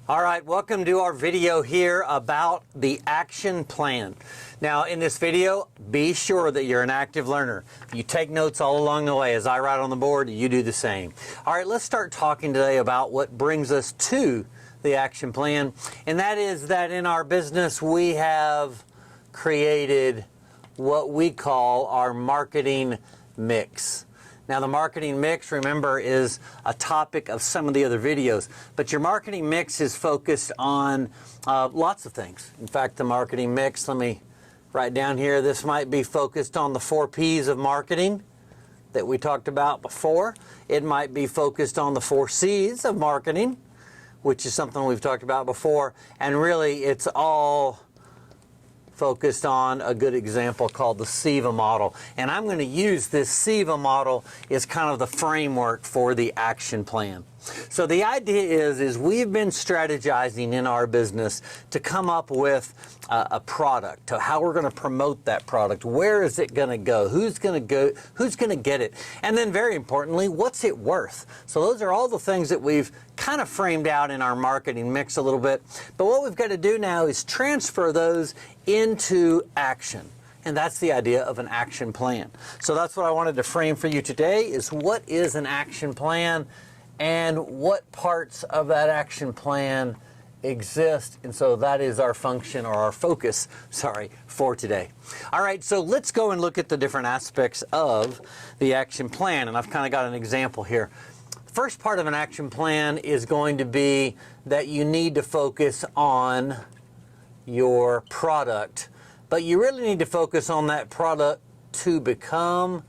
All right, welcome to our video here about the action plan. Now, in this video, be sure that you're an active learner. You take notes all along the way. As I write on the board, you do the same. All right, let's start talking today about what brings us to the action plan. And that is that in our business, we have created what we call our marketing mix. Now, the marketing mix, remember, is a topic of some of the other videos. But your marketing mix is focused on lots of things. In fact, the marketing mix, let me write down here, this might be focused on the 4 P's of marketing that we talked about before. It might be focused on the 4 C's of marketing, which is something we've talked about before. And really, it's all focused on a good example called the SIVA model. And I'm going to use this SIVA model as kind of the framework for the action plan. So the idea is we've been strategizing in our business to come up with a product, to how we're going to promote that product. Where is it going to go? Who's going to get it? And then very importantly, what's it worth? So those are all the things that we've kind of framed out in our marketing mix a little bit. But what we've got to do now is transfer those into action. And that's the idea of an action plan. So that's what I wanted to frame for you today is what is an action plan and what parts of that action plan exist. And so that is our function or our focus, for today. All right, so let's go and look at the different aspects of the action plan. And I've kind of got an example here. First part of an action plan is going to be that you need to focus on your product. But you really need to focus on that product to become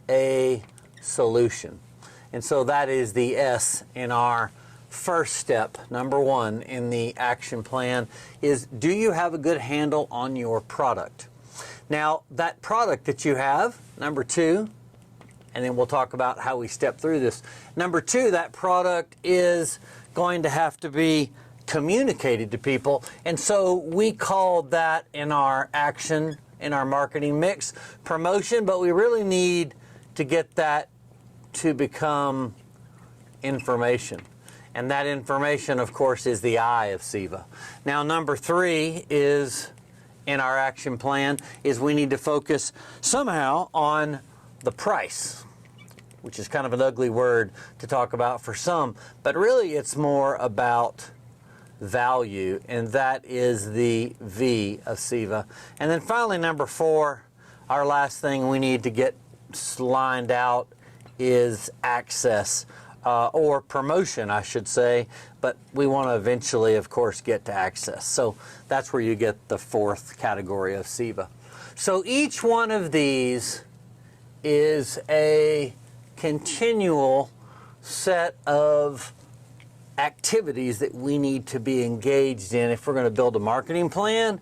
a solution. And so that is the S in our first step. Number 1 in the action plan is, do you have a good handle on your product? Now, that product that you have, number 2, and then we'll talk about how we step through this. Number 2, that product is going to have to be communicated to people. And so we called that in our action, in our marketing mix, promotion, but we really need to get that to become information. And that information, of course, is the I of SIVA. Now, number 3 is, in our action plan, is we need to focus somehow on the price, which is kind of an ugly word to talk about for some, but really it's more about value, and that is the V of SIVA. And then finally, number 4, our last thing we need to get lined out is access, or promotion, I should say, but we want to eventually, of course, get to access. So that's where you get the 4th category of SIVA. So each one of these is a continual set of activities that we need to be engaged in if we're going to build a marketing plan,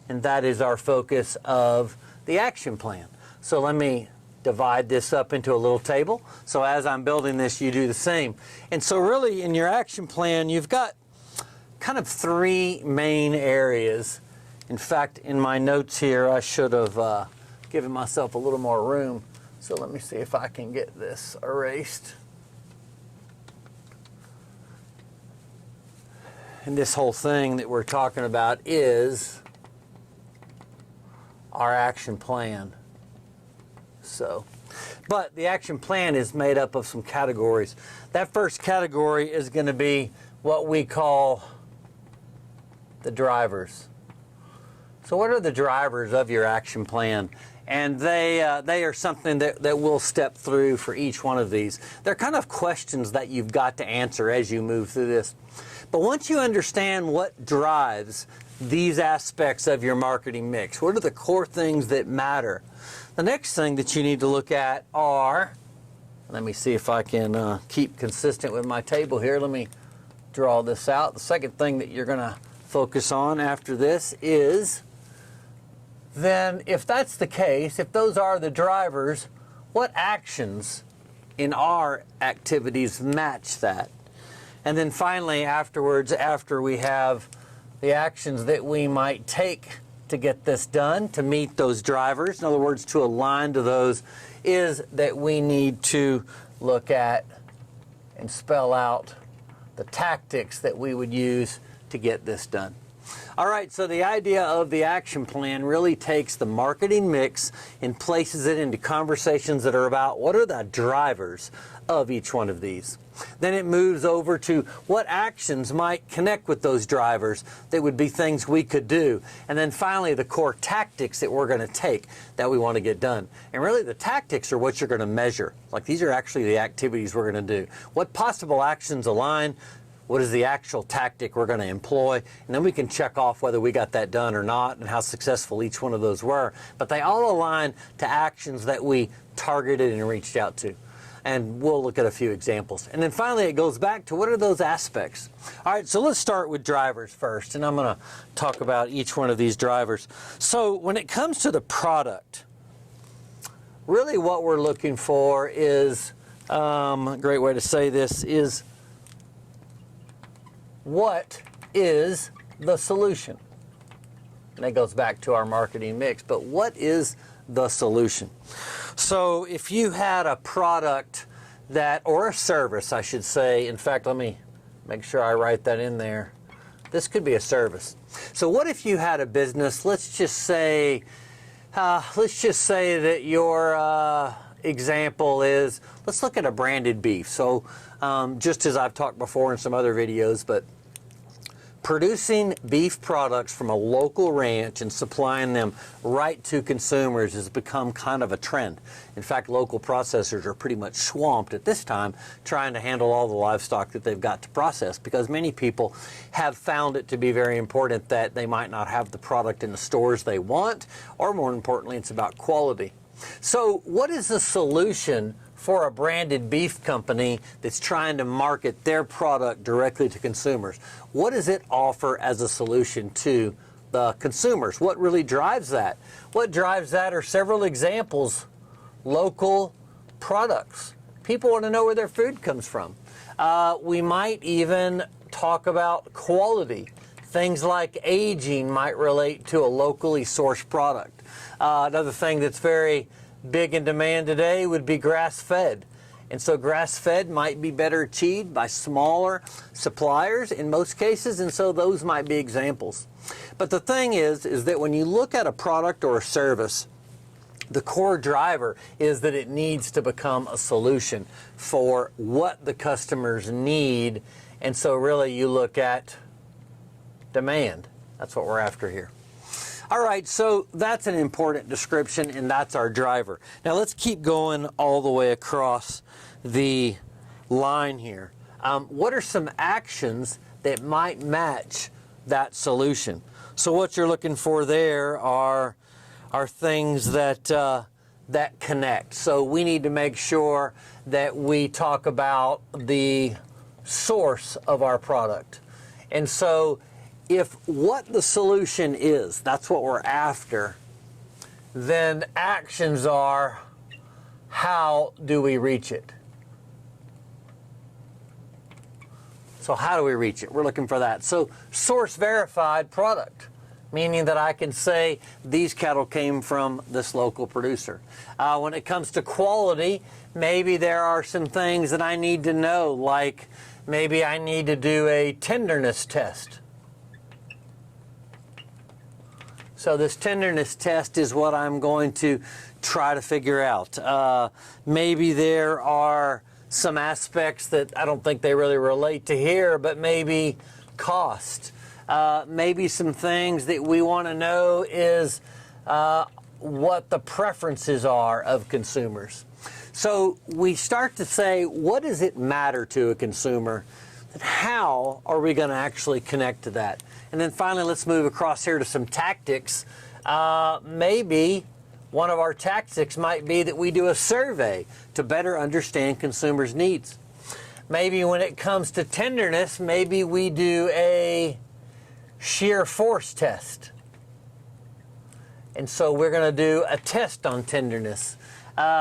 and that is our focus of the action plan. So let me divide this up into a little table. So as I'm building this, you do the same. And so really in your action plan, you've got kind of 3 main areas. In fact, in my notes here, I should have given myself a little more room. So let me see if I can get this erased. And this whole thing that we're talking about is our action plan. So, but the action plan is made up of some categories. That first category is going to be what we call the drivers. So what are the drivers of your action plan? And they are something that we'll step through for each one of these. They're kind of questions that you've got to answer as you move through this. But once you understand what drives these aspects of your marketing mix, what are the core things that matter? The next thing that you need to look at are, let me see if I can keep consistent with my table here. Let me draw this out. The second thing that you're going to focus on after this is, then if that's the case, if those are the drivers, what actions in our activities match that? And then finally, afterwards, after we have the actions that we might take to get this done, to meet those drivers, in other words, to align to those, is that we need to look at and spell out the tactics that we would use to get this done. All right, so the idea of the action plan really takes the marketing mix and places it into conversations that are about what are the drivers of each one of these. Then it moves over to what actions might connect with those drivers that would be things we could do. And then finally, the core tactics that we're going to take that we want to get done. And really, the tactics are what you're going to measure. Like, these are actually the activities we're going to do. What possible actions align? What is the actual tactic we're going to employ? And then we can check off whether we got that done or not and how successful each one of those were. But they all align to actions that we targeted and reached out to. And we'll look at a few examples. And then finally, it goes back to what are those aspects? All right, so let's start with drivers first. And I'm going to talk about each one of these drivers. So when it comes to the product, really what we're looking for is, a great way to say this is, what is the solution? And that goes back to our marketing mix, but what is the solution? So if you had a product that, or a service, I should say, in fact, let me make sure I write that in there. This could be a service. So what if you had a business, let's just say that your example is, let's look at a branded beef. So just as I've talked before in some other videos, but producing beef products from a local ranch and supplying them right to consumers has become kind of a trend. In fact, local processors are pretty much swamped at this time trying to handle all the livestock that they've got to process, because many people have found it to be very important that they might not have the product in the stores they want, or more importantly, it's about quality. So what is the solution for a branded beef company that's trying to market their product directly to consumers? What does it offer as a solution to the consumers? What really drives that? What drives that are several examples. Local products. People want to know where their food comes from. We might even talk about quality. Things like aging might relate to a locally sourced product. Another thing that's very big in demand today would be grass-fed. And so grass-fed might be better achieved by smaller suppliers in most cases, and so those might be examples. But the thing is that when you look at a product or a service, the core driver is that it needs to become a solution for what the customers need. And so really you look at demand. That's what we're after here. All right, so that's an important description, and that's our driver. Now let's keep going all the way across the line here. What are some actions that might match that solution? So what you're looking for there are things that connect. So we need to make sure that we talk about the source of our product. And so if what the solution is, that's what we're after, then actions are, how do we reach it? So how do we reach it? We're looking for that. So source verified product, meaning that I can say these cattle came from this local producer. When it comes to quality, maybe there are some things that I need to know, like maybe I need to do a tenderness test. So this tenderness test is what I'm going to try to figure out. Maybe there are some aspects that I don't think they really relate to here, but maybe cost. Maybe some things that we want to know is what the preferences are of consumers. So we start to say, what does it matter to a consumer? And how are we going to actually connect to that? And then finally, let's move across here to some tactics. Maybe one of our tactics might be that we do a survey to better understand consumers' needs. Maybe when it comes to tenderness, maybe we do a shear force test. And so we're going to do a test on tenderness.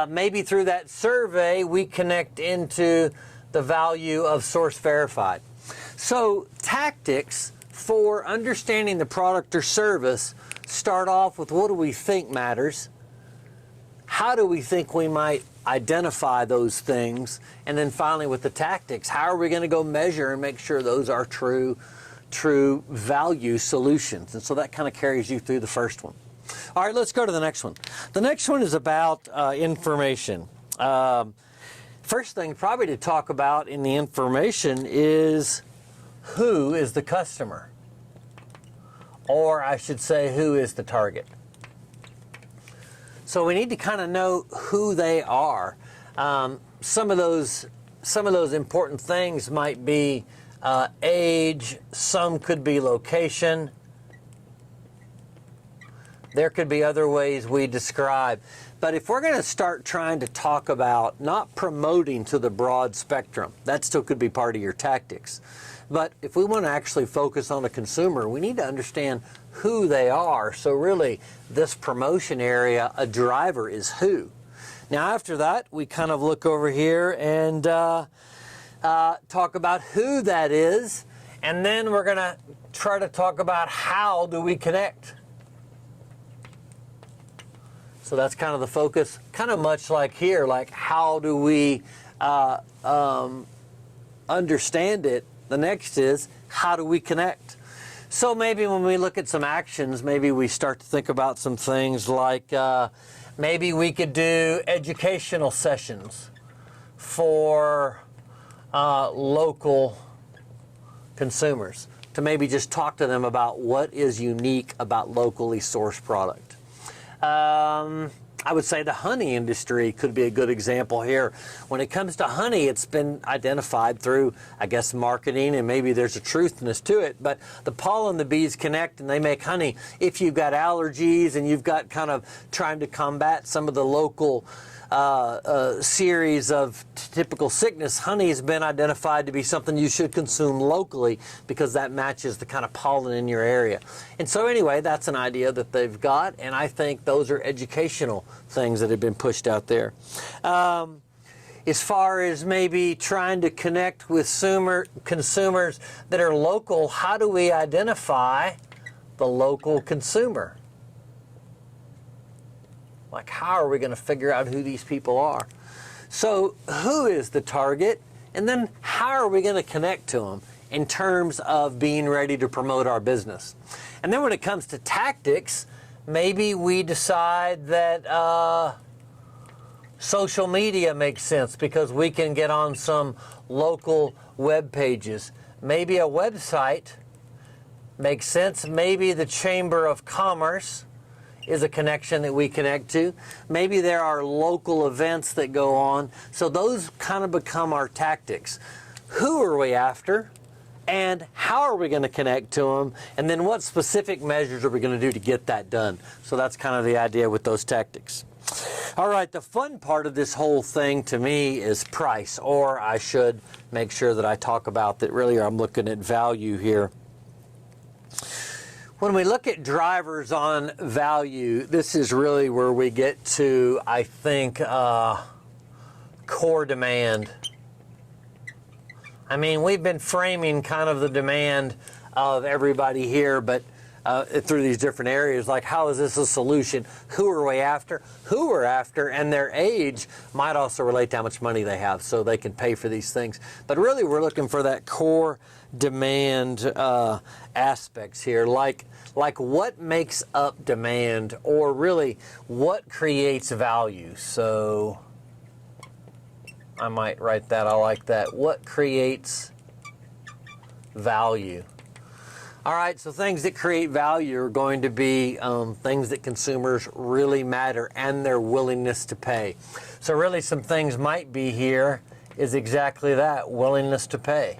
Maybe through that survey, we connect into the value of source verified. So tactics for understanding the product or service start off with what do we think matters? How do we think we might identify those things? And then finally with the tactics, how are we going to go measure and make sure those are true true value solutions. And so that kind of carries you through the first one. All right, let's go to the next one. The next one is about information. First thing probably to talk about in the information is who is the customer? Or I should say, who is the target? So we need to kind of know who they are. Some of those important things might be age, some could be location. There could be other ways we describe. But if we're going to start trying to talk about not promoting to the broad spectrum, that still could be part of your tactics. But if we want to actually focus on a consumer, we need to understand who they are. So really, this promotion area, a driver is who. Now after that, we kind of look over here and talk about who that is. And then we're going to try to talk about how do we connect. So that's kind of the focus, kind of much like here, like how do we understand it? The next is, how do we connect? So maybe when we look at some actions, maybe we start to think about some things like maybe we could do educational sessions for local consumers to maybe just talk to them about what is unique about locally sourced product. I would say the honey industry could be a good example here. When it comes to honey, it's been identified through, I guess, marketing, and maybe there's a truthness to it, but the pollen, the bees connect and they make honey. If you've got allergies and you've got kind of trying to combat some of the local series of typical sickness, honey has been identified to be something you should consume locally because that matches the kind of pollen in your area. And so anyway, that's an idea that they've got, and I think those are educational things that have been pushed out there. As far as maybe trying to connect with consumers that are local, how do we identify the local consumer? Like, how are we going to figure out who these people are? So who is the target? And then how are we going to connect to them in terms of being ready to promote our business? And then when it comes to tactics, maybe we decide that social media makes sense because we can get on some local web pages. Maybe a website makes sense. Maybe the Chamber of Commerce is a connection that we connect to. Maybe there are local events that go on. So those kind of become our tactics. Who are we after? And how are we going to connect to them? And then what specific measures are we going to do to get that done? So that's kind of the idea with those tactics. All right, the fun part of this whole thing to me is price, or I should make sure that I talk about that really I'm looking at value here. When we look at drivers on value, this is really where we get to, I think, core demand. I mean, we've been framing kind of the demand of everybody here, but through these different areas, like how is this a solution? Who are we after? Who we're after, and their age might also relate to how much money they have so they can pay for these things. But really, we're looking for that core demand aspects here, like what makes up demand, or really what creates value. So I might write that. I like that. What creates value? All right, so things that create value are going to be things that consumers really matter and their willingness to pay. So really some things might be here is exactly that, willingness to pay.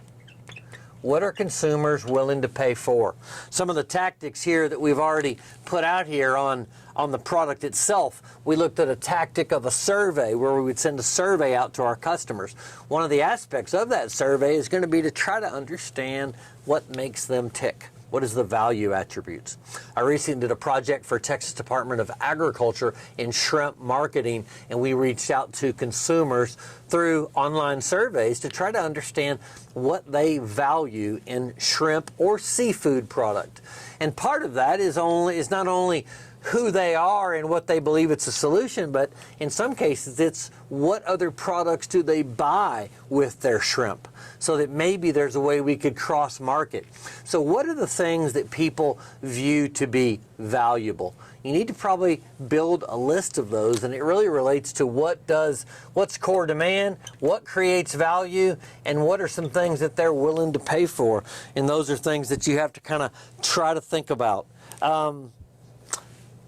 What are consumers willing to pay for? Some of the tactics here that we've already put out here on the product itself, we looked at a tactic of a survey where we would send a survey out to our customers. One of the aspects of that survey is going to be to try to understand what makes them tick. What is the value attributes? I recently did a project for Texas Department of Agriculture in shrimp marketing, and we reached out to consumers through online surveys to try to understand what they value in shrimp or seafood product. And part of that is not only who they are and what they believe it's a solution, but in some cases it's what other products do they buy with their shrimp, so that maybe there's a way we could cross-market. So what are the things that people view to be valuable? You need to probably build a list of those, and it really relates to what's core demand, what creates value, and what are some things that they're willing to pay for. And those are things that you have to kind of try to think about.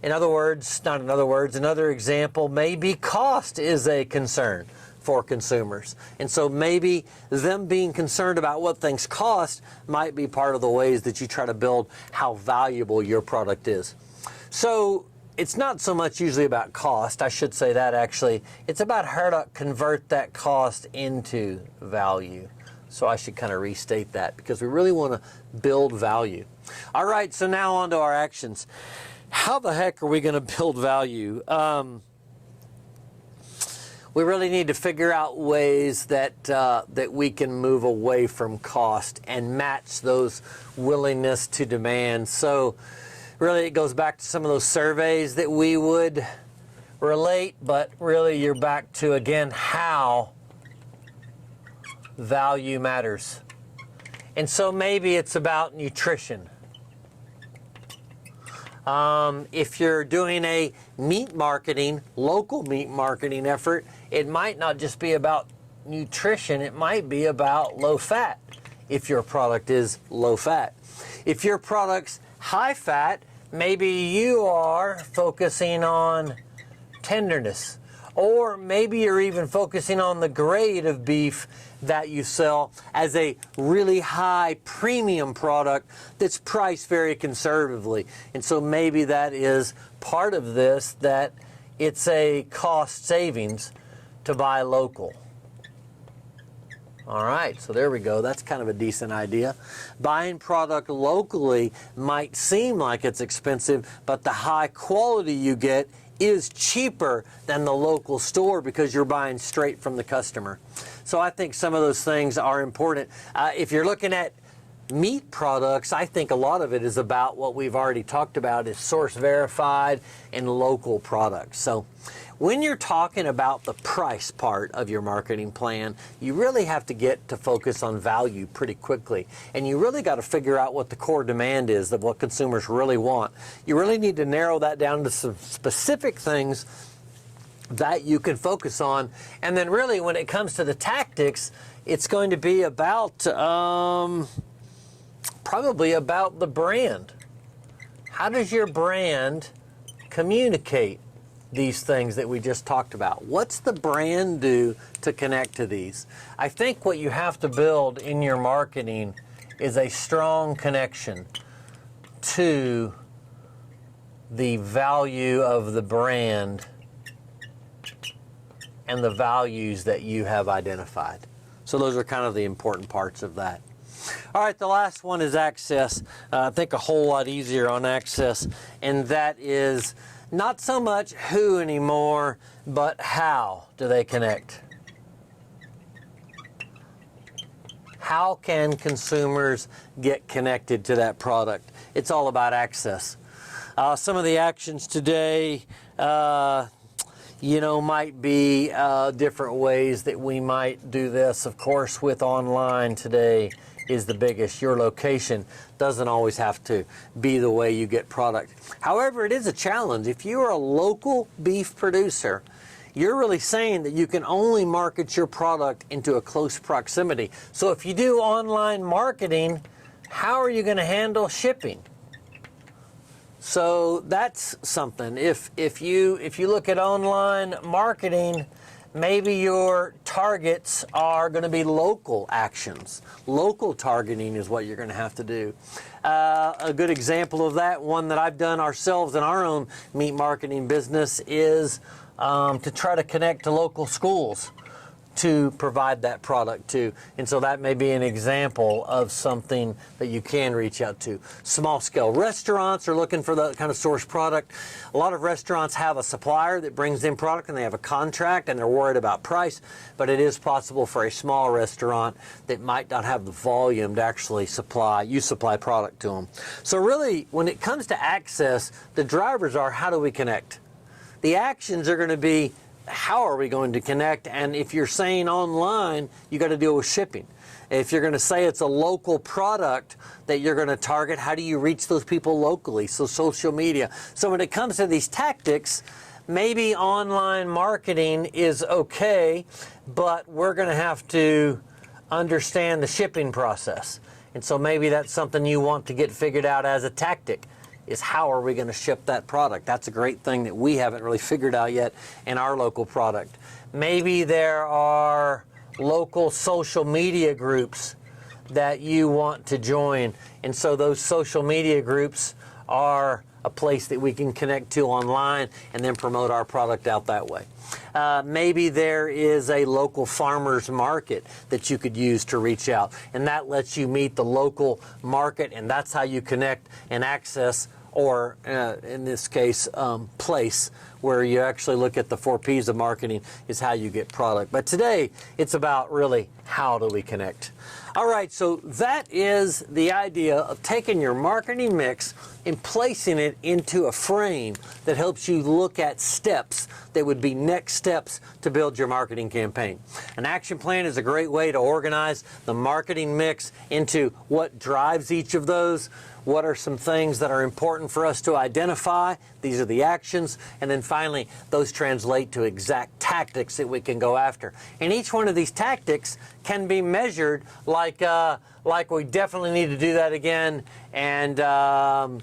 Another example, maybe cost is a concern for consumers. And so maybe them being concerned about what things cost might be part of the ways that you try to build how valuable your product is. So it's not so much usually about cost, I should say that actually. It's about how to convert that cost into value. So I should kind of restate that, because we really want to build value. All right, so now on to our actions. How the heck are we going to build value? We really need to figure out ways that we can move away from cost and match those willingness to demand. So really it goes back to some of those surveys that we would relate, but really you're back to, again, how value matters. And so maybe it's about nutrition. If you're doing a meat marketing, local meat marketing effort, it might not just be about nutrition, it might be about low fat, if your product is low fat. If your product's high fat, maybe you are focusing on tenderness, or maybe you're even focusing on the grade of beef that you sell as a really high premium product that's priced very conservatively. And so maybe that is part of this, that it's a cost savings to buy local. All right, so there we go. That's kind of a decent idea. Buying product locally might seem like it's expensive, but the high quality you get is cheaper than the local store because you're buying straight from the customer. So I think some of those things are important. If you're looking at meat products, I think a lot of it is about what we've already talked about, is source verified and local products. So when you're talking about the price part of your marketing plan, you really have to get to focus on value pretty quickly. And you really got to figure out what the core demand is, of what consumers really want. You really need to narrow that down to some specific things that you can focus on. And then really when it comes to the tactics, it's going to be about probably about the brand. How does your brand communicate these things that we just talked about? What's the brand do to connect to these? I think what you have to build in your marketing is a strong connection to the value of the brand and the values that you have identified. So those are kind of the important parts of that. All right, the last one is access. I think a whole lot easier on access, and that is not so much who anymore, but how do they connect? How can consumers get connected to that product? It's all about access. Some of the actions today, might be different ways that we might do this. Of course, with online today is the biggest. Your location doesn't always have to be the way you get product. However, it is a challenge. If you are a local beef producer, you're really saying that you can only market your product into a close proximity. So if you do online marketing, how are you going to handle shipping? So that's something. If you look at online marketing, maybe your targets are going to be local actions. Local targeting is what you're going to have to do. A good example of that, one that I've done ourselves in our own meat marketing business, is to try to connect to local schools, to provide that product to. And so that may be an example of something that you can reach out to. Small scale restaurants are looking for that kind of source product. A lot of restaurants have a supplier that brings in product and they have a contract and they're worried about price, but it is possible for a small restaurant that might not have the volume to actually supply product to them. So really, when it comes to access, the drivers are, how do we connect? The actions are going to be, how are we going to connect? And if you're saying online, you got to deal with shipping. If you're going to say it's a local product that you're going to target, how do you reach those people locally? So social media. So when it comes to these tactics, maybe online marketing is okay, but we're going to have to understand the shipping process. And so maybe that's something you want to get figured out as a tactic, is how are we going to ship that product? That's a great thing that we haven't really figured out yet in our local product. Maybe there are local social media groups that you want to join, and so those social media groups are a place that we can connect to online and then promote our product out that way. Maybe there is a local farmers market that you could use to reach out, and that lets you meet the local market, and that's how you connect and access, or in this case, place, where you actually look at the 4 P's of marketing is how you get product. But today, it's about really, how do we connect? All right, so that is the idea of taking your marketing mix and placing it into a frame that helps you look at steps that would be next steps to build your marketing campaign. An action plan is a great way to organize the marketing mix into what drives each of those. What are some things that are important for us to identify? These are the actions. And then finally, those translate to exact tactics that we can go after. And each one of these tactics can be measured like we definitely need to do that again, and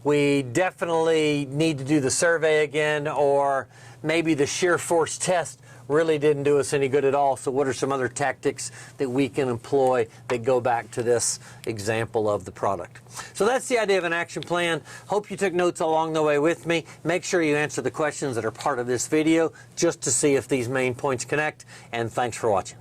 we definitely need to do the survey again, or maybe the sheer force test really didn't do us any good at all. So what are some other tactics that we can employ that go back to this example of the product? So that's the idea of an action plan. Hope you took notes along the way with me. Make sure you answer the questions that are part of this video just to see if these main points connect. And thanks for watching.